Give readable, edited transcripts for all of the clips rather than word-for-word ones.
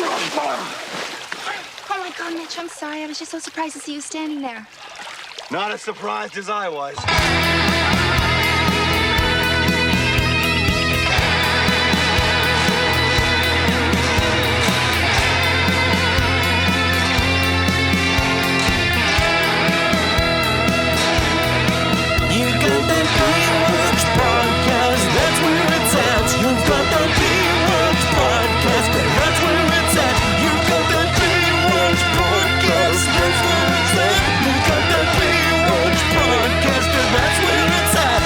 Oh my God, Mitch, I'm sorry. I was just so surprised to see you standing there. Not as surprised as I was. You got that Baywatch podcast, that's where it's at. You got that Baywatch podcast, that's where it's at. You got that Baywatch podcast, that's where it's at. You got that Baywatch podcast, that's where it's at.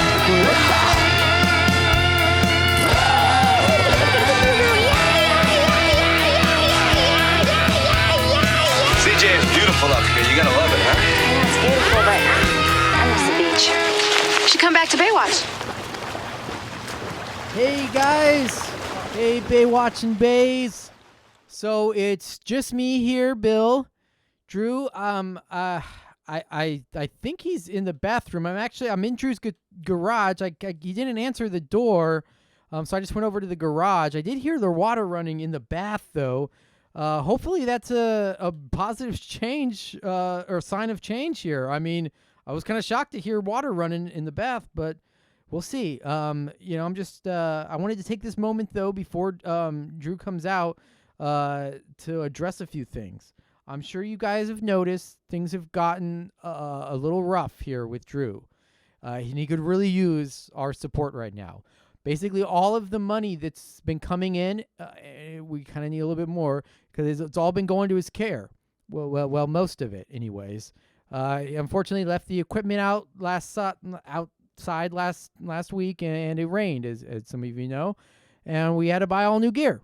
CJ, it's beautiful up here. You gotta love it, huh? Yeah, it's beautiful, but I miss the beach. You should come back to Baywatch. Hey guys, hey Baywatching Bays. So it's just me here, Bill, Drew. I think he's in the bathroom. I'm in Drew's garage. He didn't answer the door, so I just went over to the garage. I did hear the water running in the bath though. Hopefully that's a positive change or sign of change here. I mean, I was kind of shocked to hear water running in the bath, but we'll see. I'm just I wanted to take this moment though before Drew comes out to address a few things. I'm sure you guys have noticed things have gotten a little rough here with Drew. And he could really use our support right now. Basically, all of the money that's been coming in, we kind of need a little bit more because it's all been going to his care. Well, most of it, anyways. He unfortunately left the equipment outside last week, and it rained, as some of you know, and we had to buy all new gear.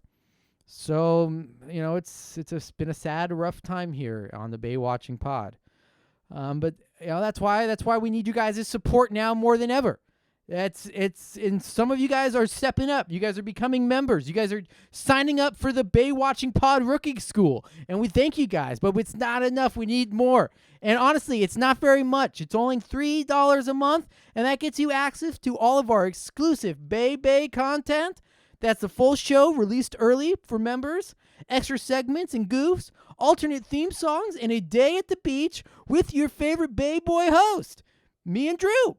So it's been a sad, rough time here on the Baywatching Pod. But that's why we need you guys' support now more than ever. And some of you guys are stepping up. You guys are becoming members. You guys are signing up for the Baywatching Pod Rookie School. And we thank you guys, but it's not enough. We need more. And honestly, it's not very much. It's only $3 a month, and that gets you access to all of our exclusive Bay content. That's the full show released early for members, extra segments and goofs, alternate theme songs, and a day at the beach with your favorite Bay Boy host, me and Drew.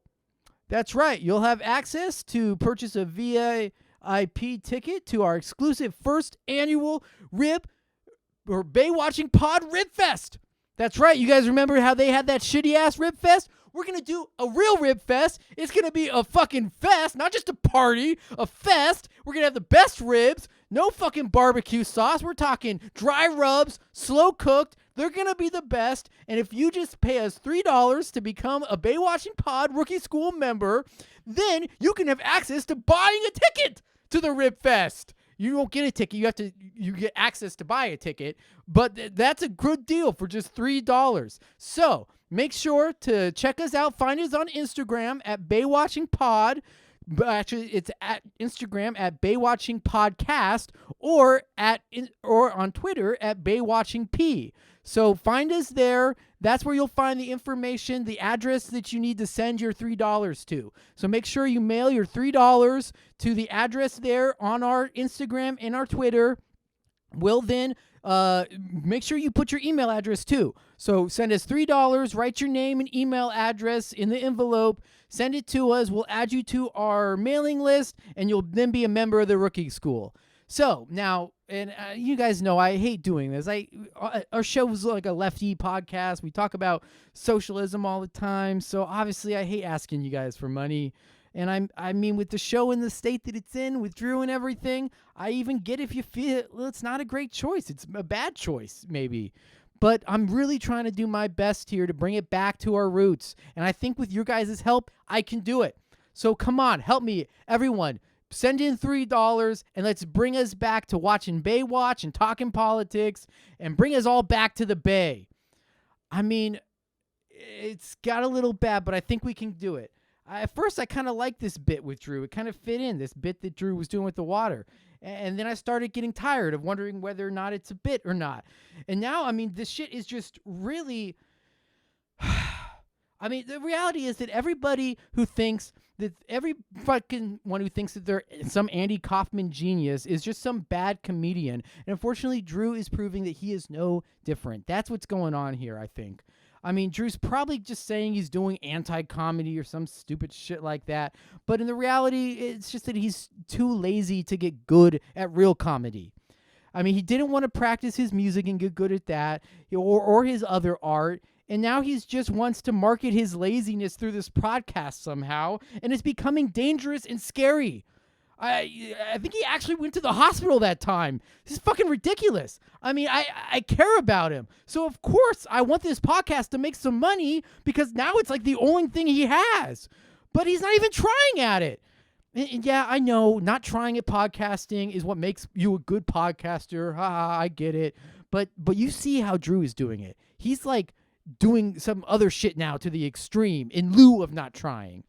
That's right. You'll have access to purchase a VIP ticket to our exclusive first annual Baywatching Pod Rib Fest. That's right. You guys remember how they had that shitty-ass Rib Fest? We're going to do a real Rib Fest. It's going to be a fucking fest, not just a party, a fest. We're going to have the best ribs, no fucking barbecue sauce. We're talking dry rubs, slow cooked. They're going to be the best. And if you just pay us $3 to become a Baywatching Pod Rookie School member, then you can have access to buying a ticket to the Rib Fest. You don't get a ticket. You get access to buy a ticket, but that's a good deal for just $3. So make sure to check us out. Find us on Instagram at Baywatching Pod. Actually, it's at Instagram at Baywatching Podcast or on Twitter at Baywatching P. So find us there. That's where you'll find the information, the address that you need to send your $3 to. So make sure you mail your $3 to the address there on our Instagram and our Twitter. We'll then make sure you put your email address too. So send us $3, write your name and email address in the envelope, send it to us. We'll add you to our mailing list, and you'll then be a member of the Rookie School. So now, and you guys know I hate doing this. Our show is like a lefty podcast. We talk about socialism all the time. So obviously I hate asking you guys for money. And I mean, with the show in the state that it's in, with Drew and everything, I even get if you feel it's not a great choice. It's a bad choice, maybe. But I'm really trying to do my best here to bring it back to our roots. And I think with your guys' help, I can do it. So come on, help me, everyone. Send in $3 and let's bring us back to watching Baywatch and talking politics and bring us all back to the Bay. I mean, it's got a little bad, but I think we can do it. At first, I kind of liked this bit with Drew. It kind of fit in, this bit that Drew was doing with the water. And then I started getting tired of wondering whether or not it's a bit or not. And now, I mean, this shit is just really... I mean, the reality is that everybody who thinks that every fucking one who thinks that they're some Andy Kaufman genius is just some bad comedian. And unfortunately, Drew is proving that he is no different. That's what's going on here, I think. I mean, Drew's probably just saying he's doing anti-comedy or some stupid shit like that. But in the reality, it's just that he's too lazy to get good at real comedy. I mean, he didn't want to practice his music and get good at that or his other art. And now he's just wants to market his laziness through this podcast somehow. And it's becoming dangerous and scary. I think he actually went to the hospital that time. This is fucking ridiculous. I mean, I care about him. So, of course, I want this podcast to make some money because now it's like the only thing he has. But he's not even trying at it. And yeah, I know not trying at podcasting is what makes you a good podcaster. I get it. But you see how Drew is doing it. He's like doing some other shit now to the extreme in lieu of not trying.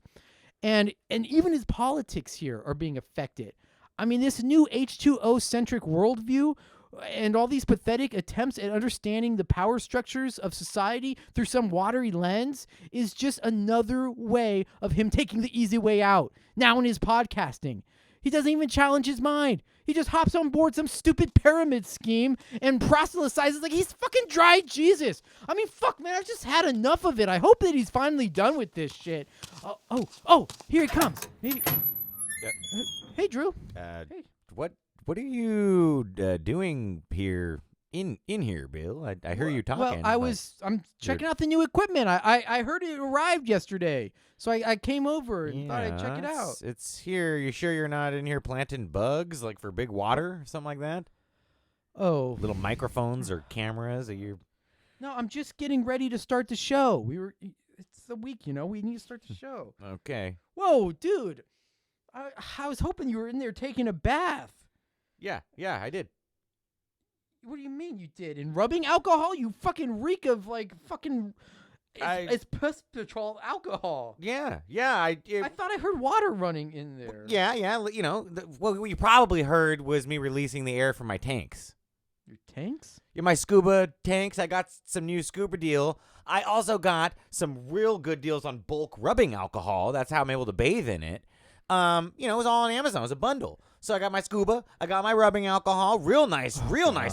And even his politics here are being affected. I mean, this new H2O-centric worldview and all these pathetic attempts at understanding the power structures of society through some watery lens is just another way of him taking the easy way out. Now in his podcasting, he doesn't even challenge his mind. He just hops on board some stupid pyramid scheme and proselytizes like he's fucking dry Jesus. I mean, fuck, man, I've just had enough of it. I hope that he's finally done with this shit. Oh, here he comes. Hey, Drew. Hey. What are you doing here in here, Bill? I hear you talking. Well, I'm checking out the new equipment. I heard it arrived yesterday, so I came over and thought I'd check it out. It's here. You sure you're not in here planting bugs, like for big water or something like that? Oh, Little microphones or cameras? Are you? No, I'm just getting ready to start the show. It's a week, we need to start the show. Okay. Whoa, dude. I was hoping you were in there taking a bath. Yeah, I did. What do you mean you did? In rubbing alcohol? You fucking reek of like fucking. It's piss patrol alcohol. Yeah. I thought I heard water running in there. Yeah. What you probably heard was me releasing the air from my tanks. Your tanks? Yeah, my scuba tanks. I got some new scuba deal. I also got some real good deals on bulk rubbing alcohol. That's how I'm able to bathe in it. It was all on Amazon. It was a bundle. So I got my scuba, I got my rubbing alcohol, real nice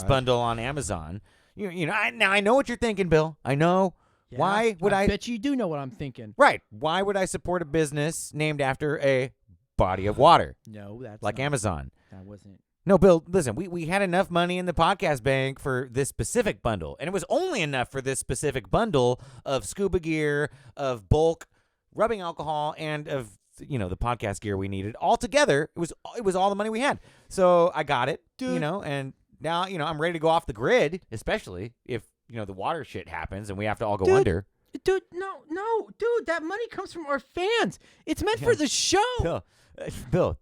bundle on Amazon. I know what you're thinking, Bill. I know. Yeah, Why would I bet you do know what I'm thinking. Right. Why would I support a business named after a body of water? No, that's like not, Amazon. That wasn't. No, Bill, listen, we had enough money in the podcast bank for this specific bundle, and it was only enough for this specific bundle of scuba gear, of bulk rubbing alcohol, and of the podcast gear we needed. All together, it was all the money we had. So I got it, dude. And now, I'm ready to go off the grid, especially if, the water shit happens and we have to all go under. Dude, no, dude, that money comes from our fans. It's meant for the show. Bill,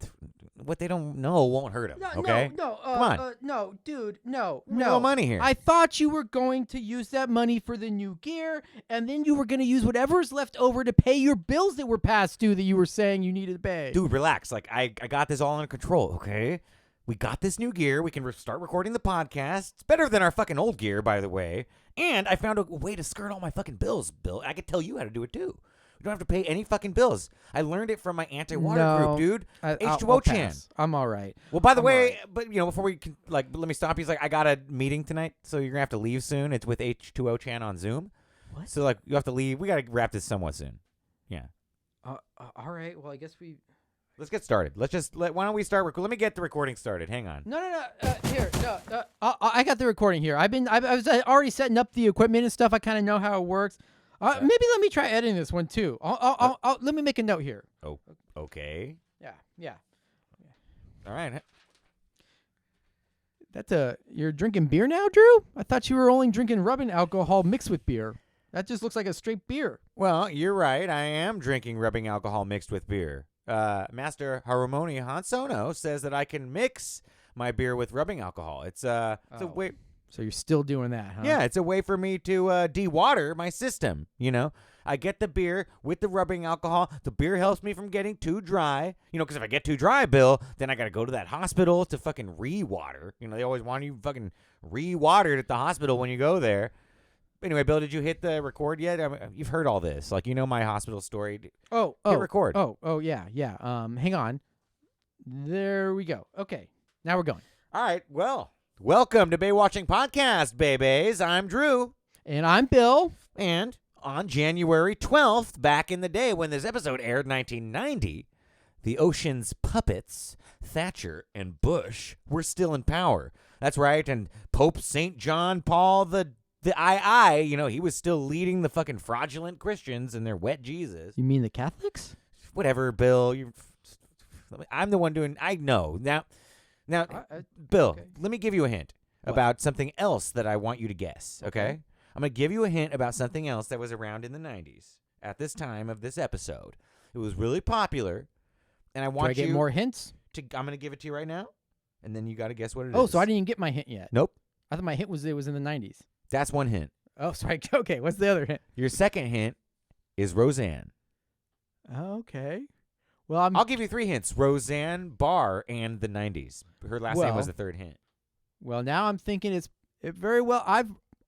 what they don't know won't hurt them, okay? No, come on. No, dude, no. No money here. I thought you were going to use that money for the new gear, and then you were going to use whatever's left over to pay your bills that were past due that you were saying you needed to pay. Dude, relax. Like, I got this all under control, okay? We got this new gear. We can start recording the podcast. It's better than our fucking old gear, by the way. And I found a way to skirt all my fucking bills, Bill. I could tell you how to do it, too. We don't have to pay any fucking bills. I learned it from my anti-water group, dude. H2O-chan. I'm all right. Well, by the way, but before we can, let me stop you. He's like, I got a meeting tonight, so you're gonna have to leave soon. It's with H2O-chan on Zoom. What? So you have to leave. We gotta wrap this somewhat soon. Yeah. All right. Well, I guess we. Let's get started. Why don't we start? Let me get the recording started. Hang on. No. Here. I got the recording here. I was already setting up the equipment and stuff. I kind of know how it works. Maybe let me try editing this one too. Let me make a note here. Oh, okay. Yeah. All right. You're drinking beer now, Drew? I thought you were only drinking rubbing alcohol mixed with beer. That just looks like a straight beer. Well, you're right. I am drinking rubbing alcohol mixed with beer. Master Harumoni Hansono says that I can mix my beer with rubbing alcohol. It's a way. So you're still doing that, huh? Yeah, it's a way for me to de-water my system, I get the beer with the rubbing alcohol. The beer helps me from getting too dry, because if I get too dry, Bill, then I got to go to that hospital to fucking re-water. They always want you fucking re-watered at the hospital when you go there. Anyway, Bill, did you hit the record yet? I mean, you've heard all this. Like, you know my hospital story. Oh, Hit record. Yeah. Hang on. There we go. Okay, now we're going. All right, well, welcome to Baywatching Podcast, babies. I'm Drew. And I'm Bill. And on January 12th, back in the day when this episode aired, 1990, the ocean's puppets, Thatcher and Bush, were still in power. That's right, and Pope St. John Paul the II, you know, he was still leading the fucking fraudulent Christians and their wet Jesus. You mean the Catholics? Whatever, Bill. I'm the one doing. I know now. Bill, okay. Let me give you a hint about something else that I want you to guess. Okay? I'm gonna give you a hint about something else that was around in the 90s at this time of this episode. It was really popular, and I want Do I get more hints? I'm gonna give it to you right now, and then you got to guess what it is. Oh, so I didn't even get my hint yet. Nope. I thought my hint was it was in the 90s. That's one hint. Oh, sorry. Okay, what's the other hint? Your second hint is Roseanne. Okay. Well, I'll give you 3 hints: Roseanne Barr and the 90s. Her last name was the third hint. Well, now I'm thinking it very well.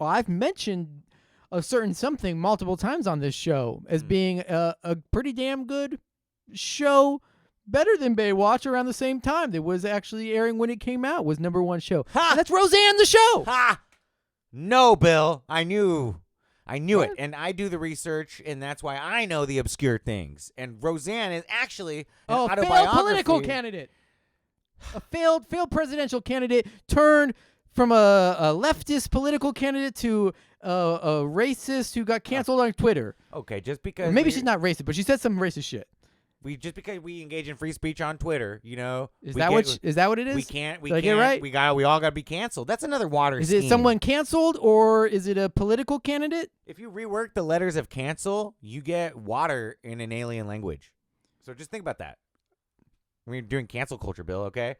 I've mentioned a certain something multiple times on this show as being a pretty damn good show, better than Baywatch around the same time. That was actually airing when it came out. Was #1 show. Ha! And that's Roseanne the show. Ha! No, Bill. I knew it, and I do the research, and that's why I know the obscure things. And Roseanne is actually an A failed autobiography. political candidate. A failed presidential candidate turned from a leftist political candidate to a racist who got canceled on Twitter. Okay, just Or because maybe she's not racist, but she said some racist shit. just because we engage in free speech on Twitter, you know, Is that what it is? we can't. Did I get it right? We all got to be canceled. That's another water Is scheme. it someone canceled or is it a political candidate? If you rework the letters of cancel, you get water in an alien language. So just think about that. We're doing cancel culture, Bill. Okay.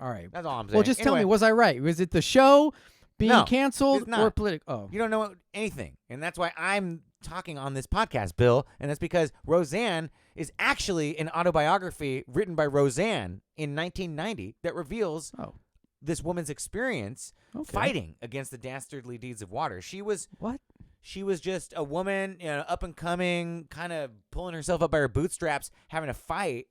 All right. That's all I'm saying. Well, just tell me, Anyway, was I right? Was it the show being No, canceled it's not. or political? Oh, you don't know anything, and that's why I'm talking on this podcast, Bill. And that's because Roseanne is actually an autobiography written by Roseanne in 1990 that reveals this woman's experience fighting against the dastardly deeds of water. She was just a woman, you know, up and coming, kind of pulling herself up by her bootstraps, having a fight,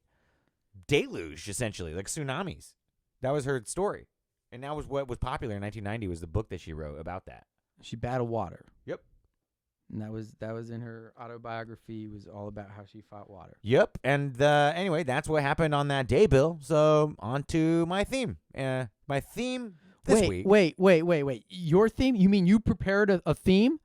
deluge essentially, like tsunamis. That was her story, and that was what was popular in 1990. Was the book that she wrote about that. she battled water. Yep. And that was in her autobiography. Was all about how she fought water. Yep. And anyway, that's what happened on that day, Bill. So on to my theme. My theme this week. Wait. Your theme? You mean you prepared a theme?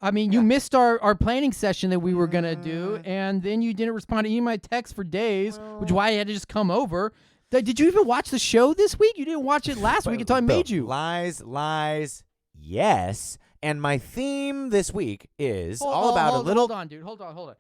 I mean, you missed our planning session that we were going to do, and then you didn't respond to any of my texts for days, which is why I had to just come over. Did you even watch the show this week? You didn't watch it last week until I made you. Lies, yes. And my theme this week is Hold on, dude. Hold on.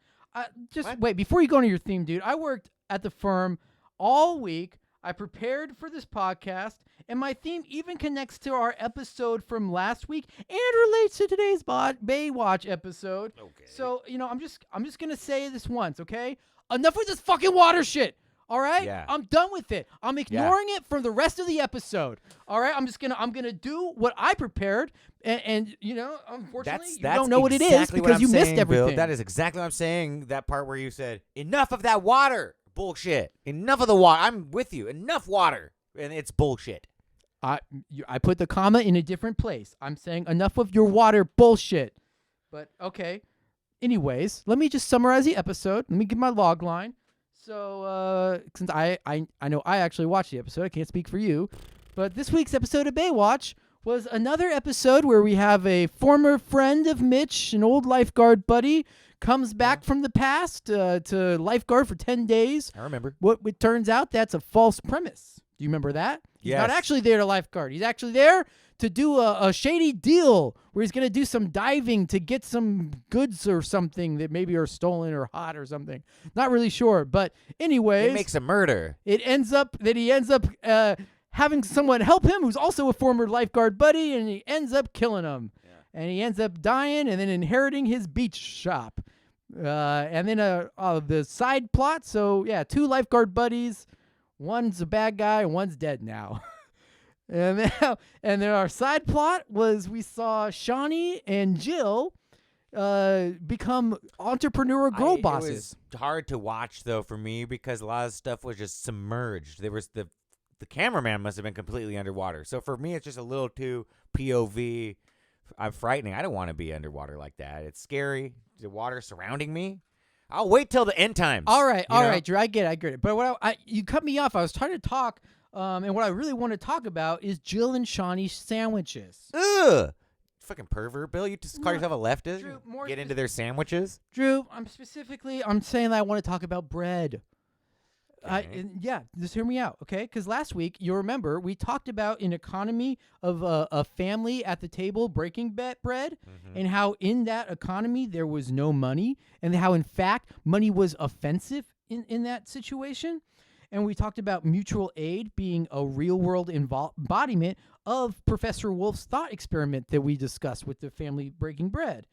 Wait, before you go into your theme, dude, I worked at the firm all week. I prepared for this podcast, and my theme even connects to our episode from last week and relates to today's Baywatch episode. Okay. So, you know, I'm just going to say this once, okay? Enough with this fucking water shit. All right? Yeah. I'm done with it. I'm ignoring it for the rest of the episode. All right? I'm going to do what I prepared and you know, unfortunately, you don't know what it is because you missed everything. Bill, that is exactly what I'm saying. That part where you said, "Enough of that water." Bullshit. Enough of the water. I'm with you. Enough water. And it's bullshit. I put the comma in a different place. I'm saying enough of your water bullshit. But okay. Anyways, let me just summarize the episode. Let me give my log line. So, since I know I actually watched the episode, I can't speak for you, but this week's episode of Baywatch was another episode where we have a former friend of Mitch, an old lifeguard buddy, comes back from the past to lifeguard for 10 days. I remember. What it turns out, that's a false premise. Do you remember that? He's Yes. not actually there to lifeguard. He's actually there to do a shady deal where he's going to do some diving to get some goods or something that maybe are stolen or hot or something. Not really sure. But anyways, It makes a murder. it ends up that he ends up having someone help him who's also a former lifeguard buddy, and he ends up killing him. Yeah. And he ends up dying and then inheriting his beach shop. And then the side plot. So, yeah, 2 lifeguard buddies. One's a bad guy and one's dead now. And then our side plot was we saw Shawnee and Jill become entrepreneur girl bosses. It was hard to watch though for me because a lot of stuff was just submerged. There was the cameraman must have been completely underwater. So for me, it's just a little too POV. I'm frightening. I don't want to be underwater like that. It's scary. The water surrounding me. I'll wait till the end times. All right, Drew. I get it. But what you cut me off. I was trying to talk, and what I really want to talk about is Jill and Shawnee's sandwiches. Ugh. Fucking pervert, Bill. You just call yourself a leftist? Drew, Get into their sandwiches? Drew, I'm saying that I want to talk about bread. Okay. Just hear me out, okay? Because last week, you remember, we talked about an economy of a family at the table breaking bread, and how in that economy there was no money, and how, in fact, money was offensive in that situation. And we talked about mutual aid being a real-world embodiment of Professor Wolf's thought experiment that we discussed with the family breaking bread.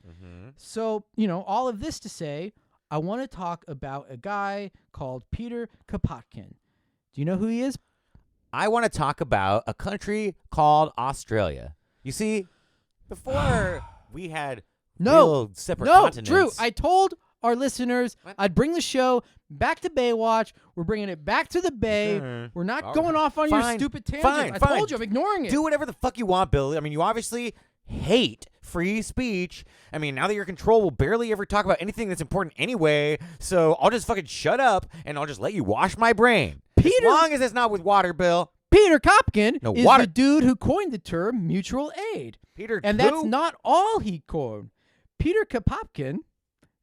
So, all of this to say, I want to talk about a guy called Peter Kropotkin. Do you know who he is? I want to talk about a country called Australia. You see, before we had real separate continents. Drew, I told our listeners I'd bring the show back to Baywatch. We're bringing it back to the Bay. We're not going off on your stupid tangent. I told you, I'm ignoring it. Do whatever the fuck you want, Bill. I mean, you obviously hate free speech. I mean, now that you're in control, we'll barely ever talk about anything that's important anyway, so I'll just fucking shut up, and I'll just let you wash my brain. As long as it's not with water, Bill. Peter Kropotkin is water. the dude who coined the term mutual aid. And that's not all he coined. Peter Kropotkin,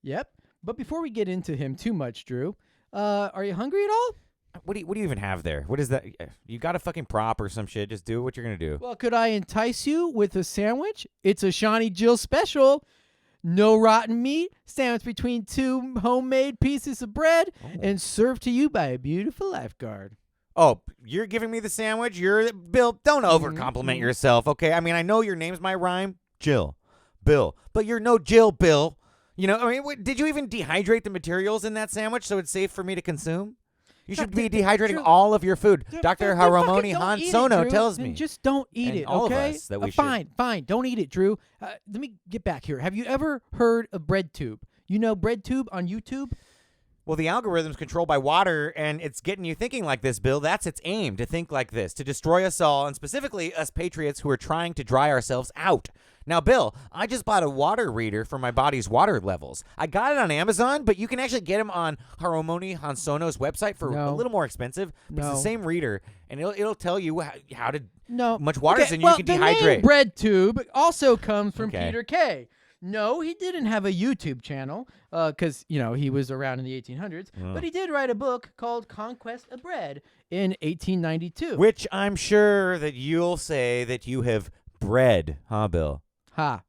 yep. But before we get into him too much, Drew, are you hungry at all? What do you even have there? What is that? You got a fucking prop or some shit? Just do what you're gonna do. Well, could I entice you with a sandwich? It's a Shawnee Jill special. No rotten meat, sandwich between two homemade pieces of bread, and served to you by a beautiful lifeguard. Oh, you're giving me the sandwich? Bill, don't over-compliment yourself, okay? I mean, I know your name's my rhyme, Jill, Bill, but you're no Jill, Bill. Did you even dehydrate the materials in that sandwich so it's safe for me to consume? You should be dehydrating all of your food. Dr. Haromoni Hansono tells me. Just don't eat it, all okay? of us that we Fine. Don't eat it, Drew. Let me get back here. Have you ever heard of BreadTube? You know BreadTube on YouTube? Well, the algorithm's controlled by water, and it's getting you thinking like this, Bill. That's its aim, to think like this, to destroy us all, and specifically us patriots who are trying to dry ourselves out. Now, Bill, I just bought a water reader for my body's water levels. I got it on Amazon, but you can actually get them on Haromoni Hansono's website for a little more expensive. But it's the same reader, and it'll tell you how to much water in you can dehydrate. The name BreadTube also comes from Peter Kay. No, he didn't have a YouTube channel because, he was around in the 1800s. But he did write a book called Conquest of Bread in 1892. Which I'm sure that you'll say that you have bred, huh, Bill? Ha.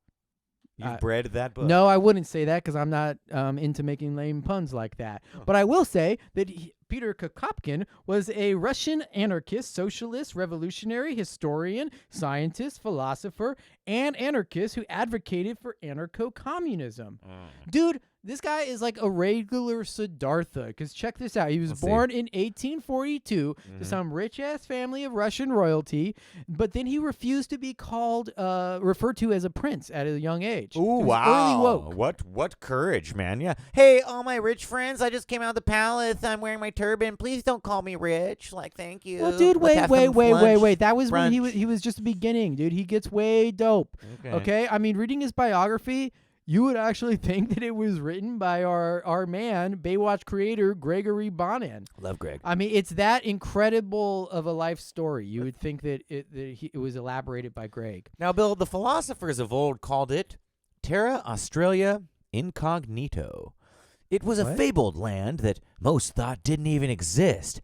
You've bred that book. No, I wouldn't say that because I'm not into making lame puns like that. But I will say that Peter Kropotkin was a Russian anarchist, socialist, revolutionary, historian, scientist, philosopher, and anarchist who advocated for anarcho-communism. Dude, this guy is like a regular Siddhartha, because check this out. He was born in 1842 to some rich-ass family of Russian royalty, but then he refused to be referred to as a prince at a young age. Ooh, wow. Early woke. What courage, man. Yeah. Hey, all my rich friends, I just came out of the palace. I'm wearing my turban. Please don't call me rich. Like, thank you. Well, dude, wait. That was when he was just beginning, dude. He gets way dope. Okay? I mean, reading his biography, you would actually think that it was written by our man, Baywatch creator, Gregory Bonan. Love Greg. I mean, it's that incredible of a life story. You would think that it was elaborated by Greg. Now, Bill, the philosophers of old called it Terra Australia Incognito. It was a fabled land that most thought didn't even exist,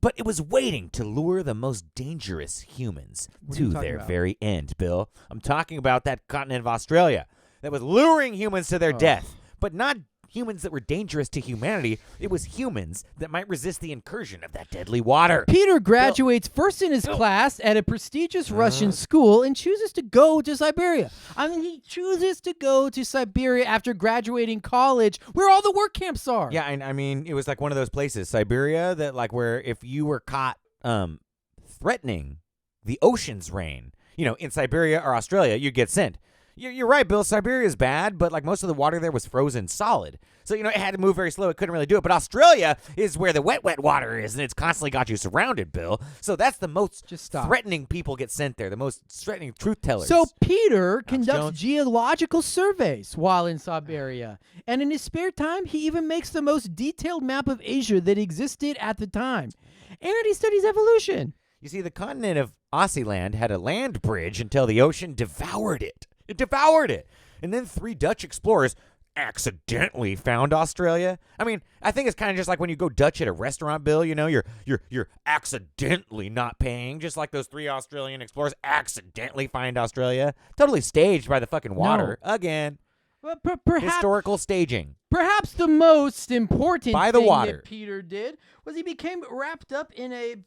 but it was waiting to lure the most dangerous humans to their very end, Bill. I'm talking about that continent of Australia that was luring humans to their death, but not humans that were dangerous to humanity. It was humans that might resist the incursion of that deadly water. Peter graduates first in his class at a prestigious Russian school and chooses to go to Siberia. I mean, he chooses to go to Siberia after graduating college, where all the work camps are. Yeah, and I mean, it was like one of those places, Siberia, that like where if you were caught threatening the ocean's reign. In Siberia or Australia, you get sent. You're right, Bill. Siberia is bad, but like most of the water there was frozen solid. So, it had to move very slow. It couldn't really do it. But Australia is where the wet water is, and it's constantly got you surrounded, Bill. So that's the most threatening people get sent there, the most threatening truth tellers. So Peter conducts Jones. geological surveys while in Siberia. And in his spare time, he even makes the most detailed map of Asia that existed at the time. And he studies evolution. You see, the continent of Aussie had a land bridge until the ocean devoured it. It devoured it. And then 3 Dutch explorers accidentally found Australia. I mean, I think it's kind of just like when you go Dutch at a restaurant, Bill, you're accidentally not paying, just like those 3 Australian explorers accidentally find Australia. Totally staged by the fucking water. Again. Well, perhaps, historical staging. Perhaps the most important by the thing water. that Peter did was he became very wrapped up in the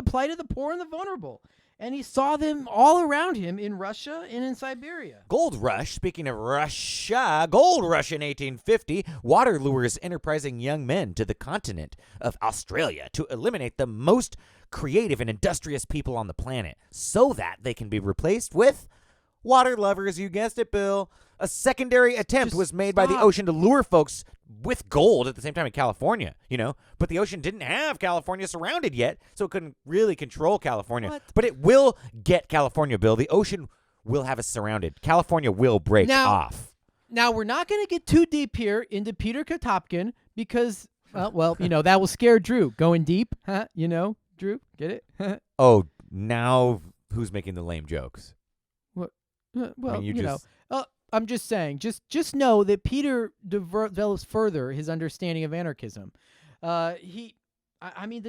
plight of the poor and the vulnerable. And he saw them all around him in Russia and in Siberia. Gold rush. Speaking of Russia, gold rush in 1850. Water lures enterprising young men to the continent of Australia to eliminate the most creative and industrious people on the planet so that they can be replaced with water lovers. You guessed it, Bill. A secondary attempt was made by the ocean to lure folks with gold at the same time in California, But the ocean didn't have California surrounded yet, so it couldn't really control California. What? But it will get California, Bill. The ocean will have us surrounded. California will break off. Now, we're not going to get too deep here into Peter Kotopkin because, that will scare Drew. Going deep, huh? Drew, get it? Oh, now who's making the lame jokes? Well, I'm just saying, just know that Peter develops further his understanding of anarchism. The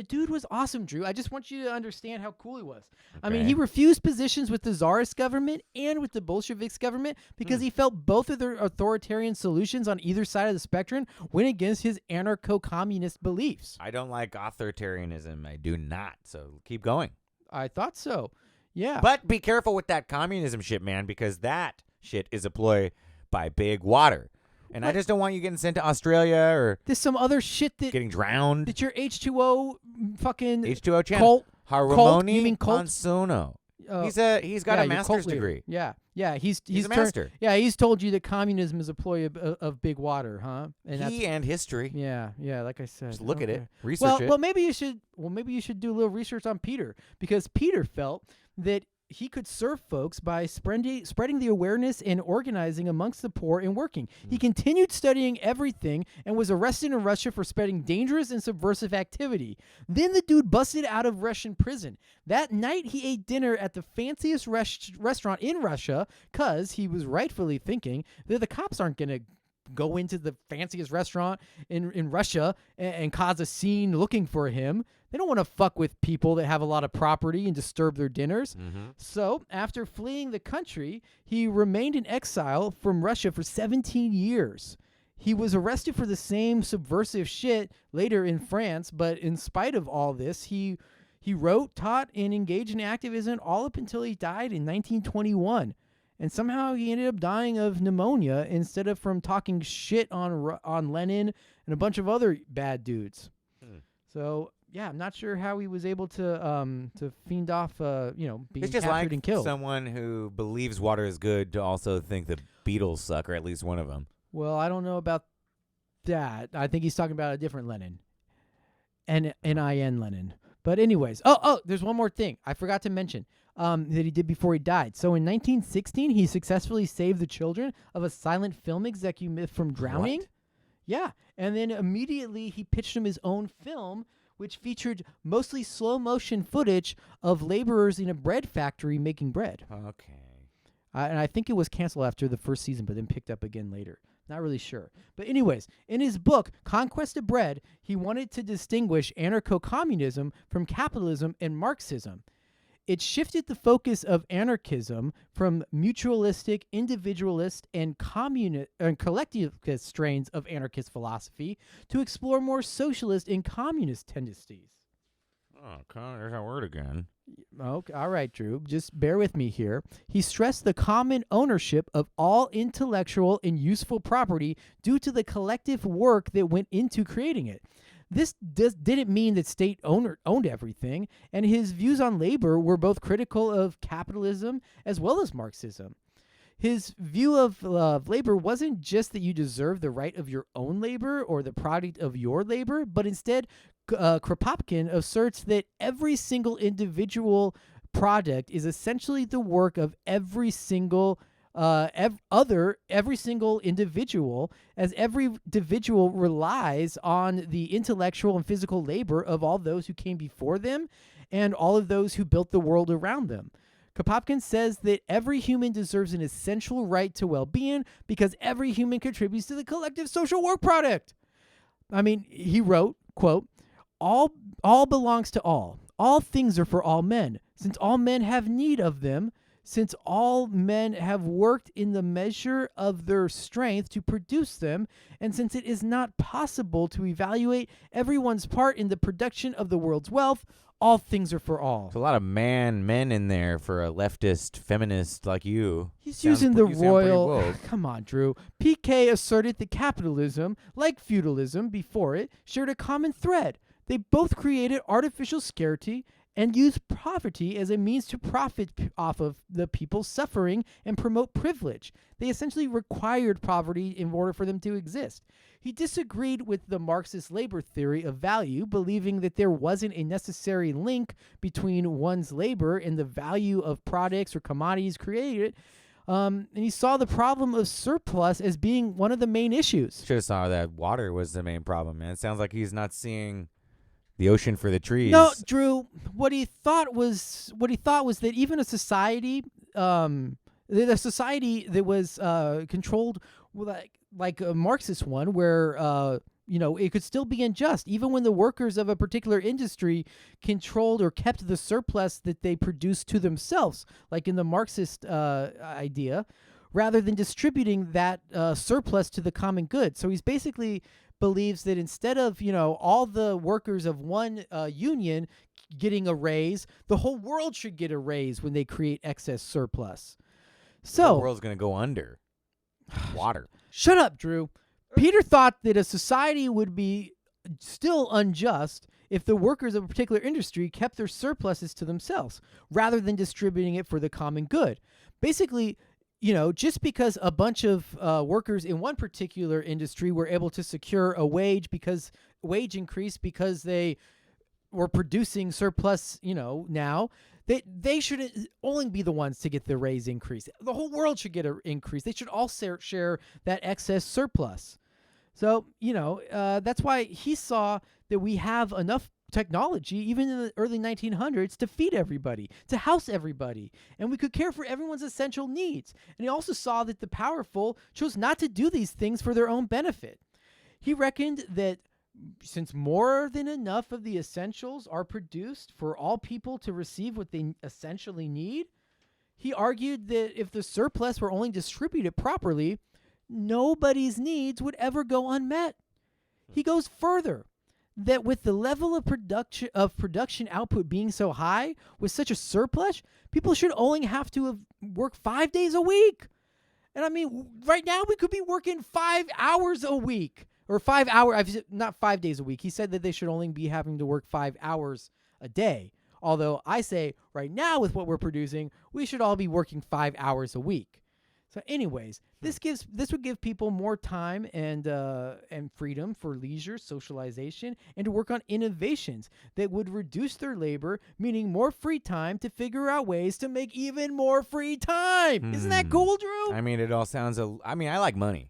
dude was awesome, Drew. I just want you to understand how cool he was. Okay. I mean, he refused positions with the Tsarist government and with the Bolsheviks government because he felt both of their authoritarian solutions on either side of the spectrum went against his anarcho-communist beliefs. I don't like authoritarianism. I do not. So keep going. I thought so. Yeah. But be careful with that communism shit, man, because that shit is a ploy by big water. And I just don't want you getting sent to Australia or there's some other shit that getting drowned. That your H2O fucking H2O channel. Colt. Harmony You mean Colt? Monsuno. He's got a master's degree. Yeah. He's a master. He's told you that communism is a ploy of big water, huh? And history. Yeah. Like I said. Just look at it, research it. Well, maybe you should do a little research on Peter because Peter felt that he could serve folks by spreading the awareness and organizing amongst the poor and working. He continued studying everything and was arrested in Russia for spreading dangerous and subversive activity. Then the dude busted out of Russian prison. That night, he ate dinner at the fanciest restaurant in Russia because he was rightfully thinking that the cops aren't going to go into the fanciest restaurant in Russia and cause a scene looking for him. They don't want to fuck with people that have a lot of property and disturb their dinners. Mm-hmm. So after fleeing the country, he remained in exile from Russia for 17 years. He was arrested for the same subversive shit later in France, but in spite of all this, he wrote, taught, and engaged in activism all up until he died in 1921. And somehow he ended up dying of pneumonia instead of from talking shit on Lenin and a bunch of other bad dudes. So yeah, I'm not sure how he was able to fiend off being it's just captured like and killed. Someone who believes water is good to also think the Beatles suck, or at least one of them. Well, I don't know about that. I think he's talking about a different Lenin, N-I-N Lenin. But anyways, there's one more thing I forgot to mention. That he did before he died. So in 1916, he successfully saved the children of a silent film executive from drowning. What? Yeah. And then immediately he pitched him his own film, which featured mostly slow motion footage of laborers in a bread factory making bread. Okay. And I think it was canceled after the first season, but then picked up again later. Not really sure. But anyways, in his book, Conquest of Bread, he wanted to distinguish anarcho-communism from capitalism and Marxism. It shifted the focus of anarchism from mutualistic, individualist, and collectivist strains of anarchist philosophy to explore more socialist and communist tendencies. Oh, there's that word again. Okay, all right, Drew. Just bear with me here. He stressed the common ownership of all intellectual and useful property due to the collective work that went into creating it. This didn't mean that state owned everything, and his views on labor were both critical of capitalism as well as Marxism. His view of labor wasn't just that you deserve the right of your own labor or the product of your labor, but instead, Kropotkin asserts that every single individual product is essentially the work of every single individual, as every individual relies on the intellectual and physical labor of all those who came before them and all of those who built the world around them. Kropotkin says that every human deserves an essential right to well-being because every human contributes to the collective social work product. I mean, he wrote, quote, all belongs to all. All things are for all men, since all men have need of them, since all men have worked in the measure of their strength to produce them, and since it is not possible to evaluate everyone's part in the production of the world's wealth, all things are for all. There's a lot of men in there for a leftist feminist like you. He's Sounds using pre- the you sound pretty royal... woke. Come on, Drew. PK asserted that capitalism, like feudalism before it, shared a common thread. They both created artificial scarcity and used poverty as a means to profit off of the people's suffering and promote privilege. They essentially required poverty in order for them to exist. He disagreed with the Marxist labor theory of value, believing that there wasn't a necessary link between one's labor and the value of products or commodities created. And he saw the problem of surplus as being one of the main issues. Should have saw that water was the main problem, man. It sounds like he's not seeing the ocean for the trees. No, Drew. What he thought was that even a society, the society that was controlled like a Marxist one, where it could still be unjust, even when the workers of a particular industry controlled or kept the surplus that they produced to themselves, like in the Marxist idea, rather than distributing that surplus to the common good. So he's basically believes that instead of, all the workers of one union getting a raise, the whole world should get a raise when they create excess surplus. So the world's going to go under water. Shut up, Drew. Peter thought that a society would be still unjust if the workers of a particular industry kept their surpluses to themselves rather than distributing it for the common good. Basically, just because a bunch of workers in one particular industry were able to secure a wage increase because they were producing surplus, now, they shouldn't only be the ones to get the raise increase. The whole world should get an increase. They should all share that excess surplus. So, that's why he saw that we have enough technology, even in the early 1900s, to feed everybody, to house everybody, and we could care for everyone's essential needs. And he also saw that the powerful chose not to do these things for their own benefit. He reckoned that since more than enough of the essentials are produced for all people to receive what they essentially need, he argued that if the surplus were only distributed properly, nobody's needs would ever go unmet. He goes further, that with the level of production output being so high, with such a surplus, people should only have to work 5 days a week. And I mean, right now we could be working 5 hours a week, or 5 hours, not 5 days a week. He said that they should only be having to work 5 hours a day. Although I say right now with what we're producing, we should all be working 5 hours a week. So anyways, this would give people more time and freedom for leisure, socialization, and to work on innovations that would reduce their labor, meaning more free time to figure out ways to make even more free time. Isn't that cool, Drew? I mean, it all sounds... I like money.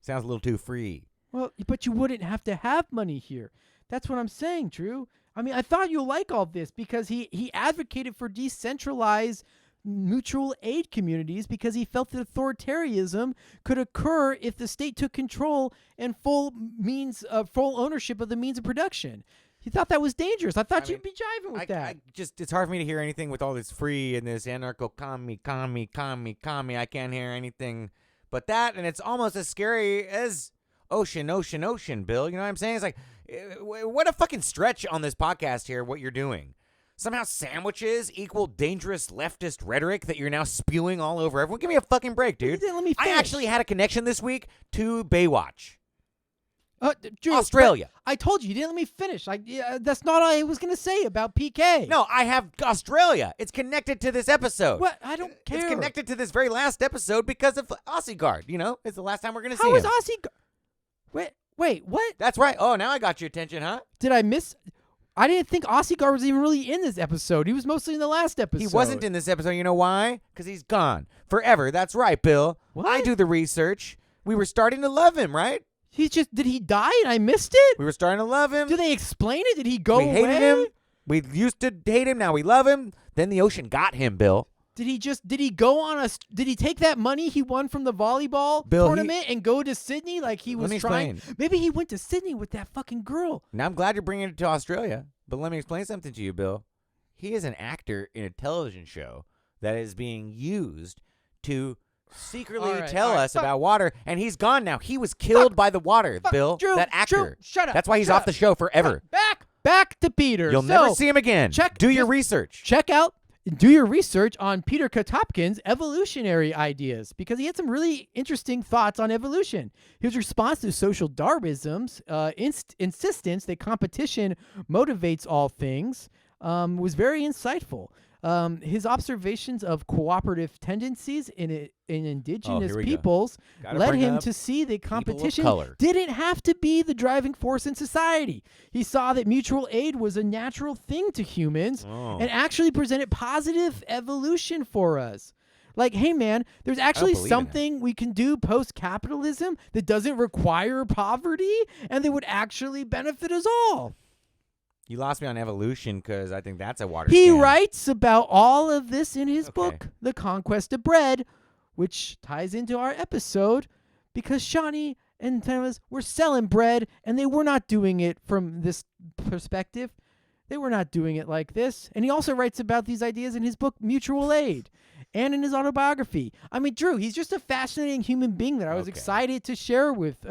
Sounds a little too free. Well, but you wouldn't have to have money here. That's what I'm saying, Drew. I mean, I thought you'll like all this because he advocated for decentralized mutual aid communities because he felt that authoritarianism could occur if the state took control and full ownership of the means of production. He thought that was dangerous. I thought you'd be jiving with that. It's hard for me to hear anything with all this free and this commie. I can't hear anything but that, and it's almost as scary as ocean, Bill. You know what I'm saying? It's like, what a fucking stretch on this podcast here, what you're doing. Somehow sandwiches equal dangerous leftist rhetoric that you're now spewing all over everyone. Give me a fucking break, dude. Let me I finish. actually had a connection this week to Baywatch. Drew, Australia. but I told you. You didn't let me finish. That's not all I was going to say about PK. No, I have Australia. It's connected to this episode. What? I don't care. It's connected to this very last episode because of Aussie Guard. It's the last time we're going to see How him. is Aussie? Wait, what? That's right. Oh, now I got your attention, huh? Did I miss? I didn't think Aussie Guard was even really in this episode. He was mostly in the last episode. He wasn't in this episode. You know why? Because he's gone forever. That's right, Bill. What? I do the research. We were starting to love him, right? Did he die and I missed it? We were starting to love him. Do they explain it? Did he go we away? hated him. We used to hate him. Now we love him. Then the ocean got him, Bill. Did he take that money he won from the volleyball Bill, tournament and go to Sydney like he was me trying? explain. Maybe he went to Sydney with that fucking girl. Now I'm glad you're bringing it to Australia. But let me explain something to you, Bill. He is an actor in a television show that is being used to secretly tell us about water, and he's gone now. He was killed by the water, Bill. Drew, that actor. Drew, shut up. That's why he's Shut off up. the show forever. Back to Peter. You'll never see him again. Do your just research. Do your research on Peter Kotopkin's evolutionary ideas because he had some really interesting thoughts on evolution. His response to social Darwinism's insistence that competition motivates all things was very insightful. His observations of cooperative tendencies in indigenous peoples led him to see that competition didn't have to be the driving force in society. He saw that mutual aid was a natural thing to humans and actually presented positive evolution for us. Like, hey, man, there's actually something we can do post-capitalism that doesn't require poverty and that would actually benefit us all. You lost me on evolution because I think that's a water He scam. writes about all of this in his book, The Conquest of Bread, which ties into our episode because Shawnee and Thomas were selling bread and they were not doing it from this perspective. They were not doing it like this. And he also writes about these ideas in his book, Mutual Aid, and in his autobiography. I mean, Drew, he's just a fascinating human being that I was excited to share with.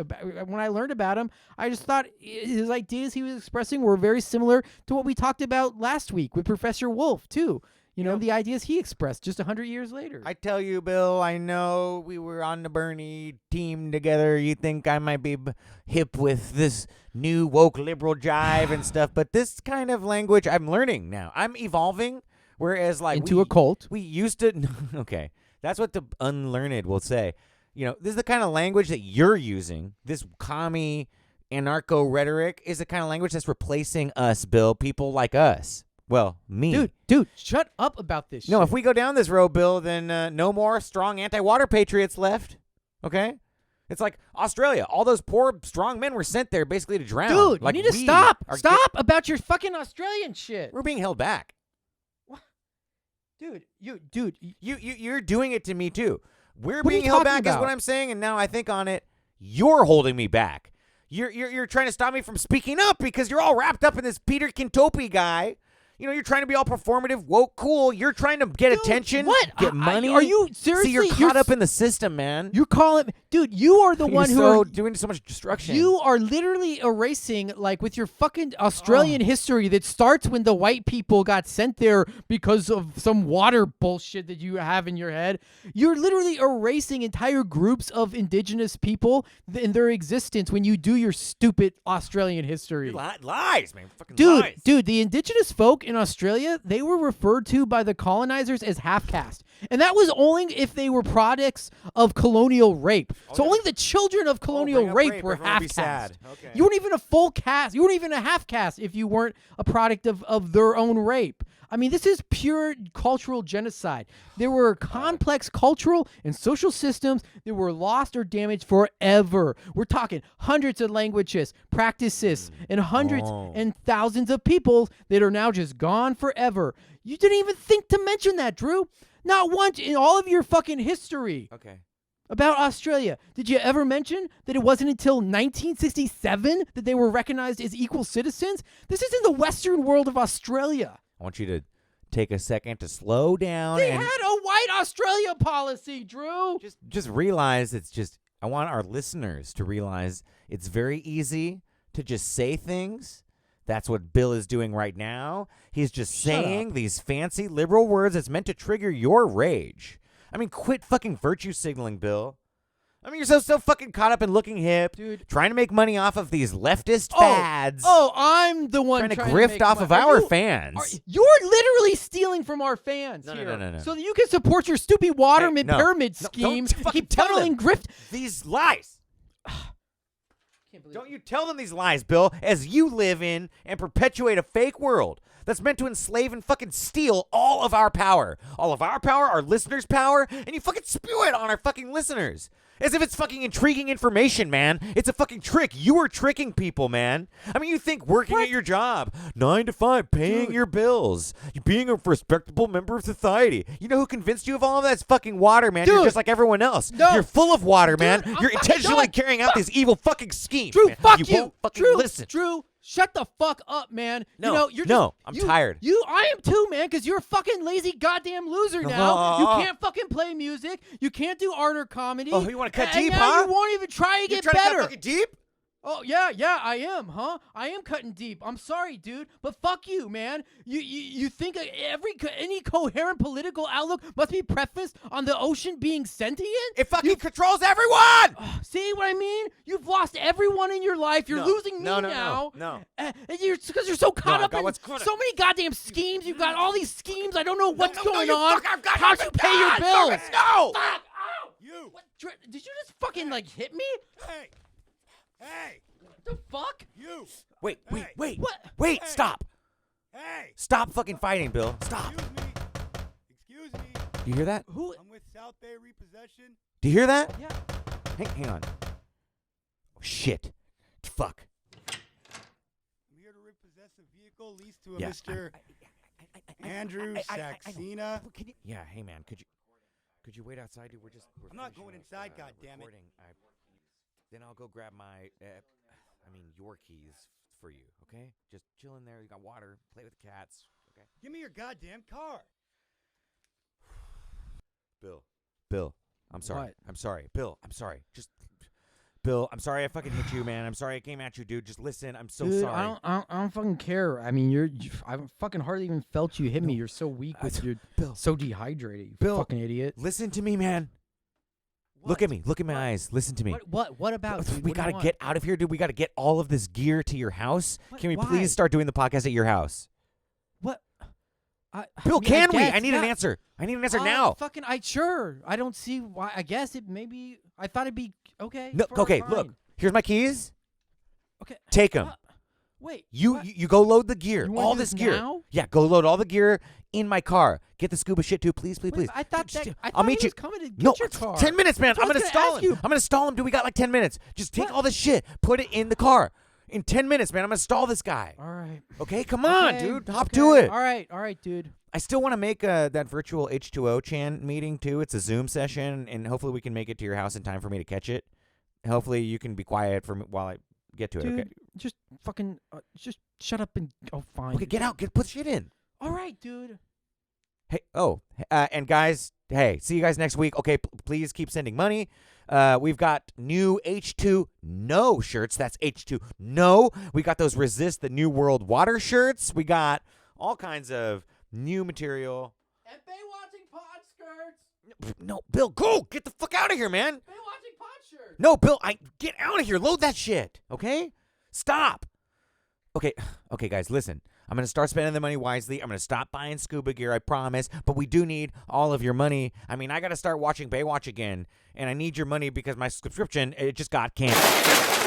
When I learned about him, I just thought his ideas he was expressing were very similar to what we talked about last week with Professor Wolf, too. You know, the ideas he expressed just 100 years later. I tell you, Bill, I know we were on the Bernie team together. You think I might be hip with this new woke liberal jive and stuff, but this kind of language I'm learning now. I'm evolving, whereas like into a cult. We used to okay. That's what the unlearned will say. You know, this is the kind of language that you're using. This commie anarcho rhetoric is the kind of language that's replacing us, Bill, people like us. Well, me. Dude, shut up about this shit. No, if we go down this road, Bill, then no more strong anti-water patriots left. Okay? It's like Australia. All those poor, strong men were sent there basically to drown. Dude, like you need to stop. Stop about your fucking Australian shit. We're being held back. What? Dude, you're doing it to me too. We're What are being you held talking back is about? what I'm saying, and now I think on it, you're holding me back. You're trying to stop me from speaking up because you're all wrapped up in this Peter Kintopi guy. You know, you're trying to be all performative, woke, cool. You're trying to get attention, get money. Are you seriously? See, you're caught up in the system, man. You're calling, dude. You are the one who are doing so much destruction. You are literally erasing, like, with your fucking Australian history that starts when the white people got sent there because of some water bullshit that you have in your head. You're literally erasing entire groups of indigenous people in their existence when you do your stupid Australian history. Lies, man. Fucking Dude, lies. the indigenous folk in Australia, they were referred to by the colonizers as half-caste. And that was only if they were products of colonial rape. So only the children of colonial rape were half-caste. Okay. You weren't even a full caste. You weren't even a half-caste if you weren't a product of their own rape. I mean, this is pure cultural genocide. There were complex cultural and social systems that were lost or damaged forever. We're talking hundreds of languages, practices, and hundreds and thousands of people that are now just gone forever. You didn't even think to mention that, Drew. Not once in all of your fucking history. Okay. About Australia. Did you ever mention that it wasn't until 1967 that they were recognized as equal citizens? This is in the Western world of Australia. I want you to take a second to slow down. They and had a white Australia policy, Drew. just realize I want our listeners to realize it's very easy to just say things. That's what Bill is doing right now. He's just saying these fancy liberal words that's meant to trigger your rage. I mean, quit fucking virtue signaling, Bill. I mean, you're so fucking caught up in looking hip, Dude. trying to make money off of these leftist fads. Oh, I'm the one trying to trying grift make off money. of Are our you- fans. You're literally stealing from our fans No, here. no. So that you can support your stupid Waterman no. pyramid No, scheme. don't fucking Keep tell tunneling them. grift. These lies. Can't believe Don't you tell them these lies, Bill, as you live in and perpetuate a fake world that's meant to enslave and fucking steal all of our power. All of our power, our listeners' power, and you fucking spew it on our fucking listeners. As if it's fucking intriguing information, man. It's a fucking trick. You are tricking people, man. I mean, you think working at your job, 9 to 5, paying your bills, you being a respectable member of society. You know who convinced you of all of that? It's fucking water, man. You're Dude. just like everyone else. No. You're full of water, Dude, man. I'm You're fucking intentionally done. carrying out these evil fucking schemes. Drew, man. fuck you. you. Won't fucking Drew, listen. Drew, shut the fuck up, man. No, you know, you're no, just, I'm tired. I am too, man, because you're a fucking lazy goddamn loser now. You Oh. can't fucking play music. You can't do art or comedy. Oh, you wanna cut and deep, now huh? You won't even try to You get trying to better. cut fucking deep? Oh, yeah, I am, huh? I am cutting deep. I'm sorry, dude, but fuck you, man. You think any coherent political outlook must be prefaced on the ocean being sentient? It fucking controls everyone! See what I mean? You've lost everyone in your life. You're No. losing me No. now. And you're because you're so caught I up got in what's good. so many goddamn schemes. You've got all these schemes. I don't know what's no, going you on. fuck, I've got How'd nothing you pay your done. bills? Fucking no! Fuck! Ow! You. What? Did you just fucking like hit me? Hey, What the fuck? you. Wait. What? Wait, stop. Hey, Stop fucking fighting, Bill. Stop. excuse me. Do you hear that? Who? I'm with South Bay Repossession. Do you hear that? Yeah. Hang on. Oh, shit. Fuck. I'm here to repossess a vehicle leased to a Yeah, Mr. Andrew Saxena. Can you, yeah, hey man, could you wait outside, dude? We're I'm not finishing going up, inside, goddammit. recording. Then I'll go grab my, your keys for you, okay? Just chill in there. You got water. Play with the cats, okay? Give me your goddamn car. Bill, I'm sorry. What? I'm sorry. Bill, I'm sorry. Bill, I'm sorry I fucking hit you, man. I'm sorry I came at you, dude. Just listen. I'm so Dude, sorry. I don't fucking care. I mean, I fucking hardly even felt you hit me. You're so weak with your Bill. so dehydrated. You Bill. fucking idiot. Listen to me, man. Look at me. Look at my eyes. Listen to me. What about? Dude? We What do you gotta want? get out of here, dude. We gotta get all of this gear to your house. What? Can we Why? please start doing the podcast at your house? What? Bill, mean, can we? guess, I need an yeah. answer. I need an answer now. Fucking, sure. I don't see why. I guess it maybe. I thought it'd be okay. No, okay, look. fine. Here's my keys. Okay. Take them. Wait. You what? you go load the gear. You wanna All do this this gear. now? Yeah, go load all the gear in my car. Get the scuba shit too, please, please, Wait, please. I thought Just- that. I I'll thought meet he you. was coming to get No, your car. 10 minutes, man. So I I'm was gonna gonna stall ask him. you. I'm gonna stall him, dude. We got like 10 minutes. Just take What? all this shit, put it in the car. In 10 minutes, man. I'm gonna stall this guy. All right. Okay, come on, Okay, dude. Hop okay. to it. All right, dude. I still want to make that virtual H2O chan meeting too. It's a Zoom session, and hopefully we can make it to your house in time for me to catch it. Hopefully you can be quiet for me while I get to it. Dude, Okay. just fucking, just shut up and fine. Okay, get out. Put shit in. All right, dude. Hey, and guys, hey, see you guys next week. Okay, please keep sending money. We've got new H2 No shirts. That's H2 No. We got those Resist the New World Water shirts. We got all kinds of new material. And Baywatching pod skirts. No, Bill, go. Get the fuck out of here, man. Baywatching pod shirts. No, Bill, get out of here. Load that shit, okay? Stop. Okay, guys, listen. I'm going to start spending the money wisely. I'm going to stop buying scuba gear, I promise. But we do need all of your money. I mean, I got to start watching Baywatch again. And I need your money because my subscription, it just got canceled.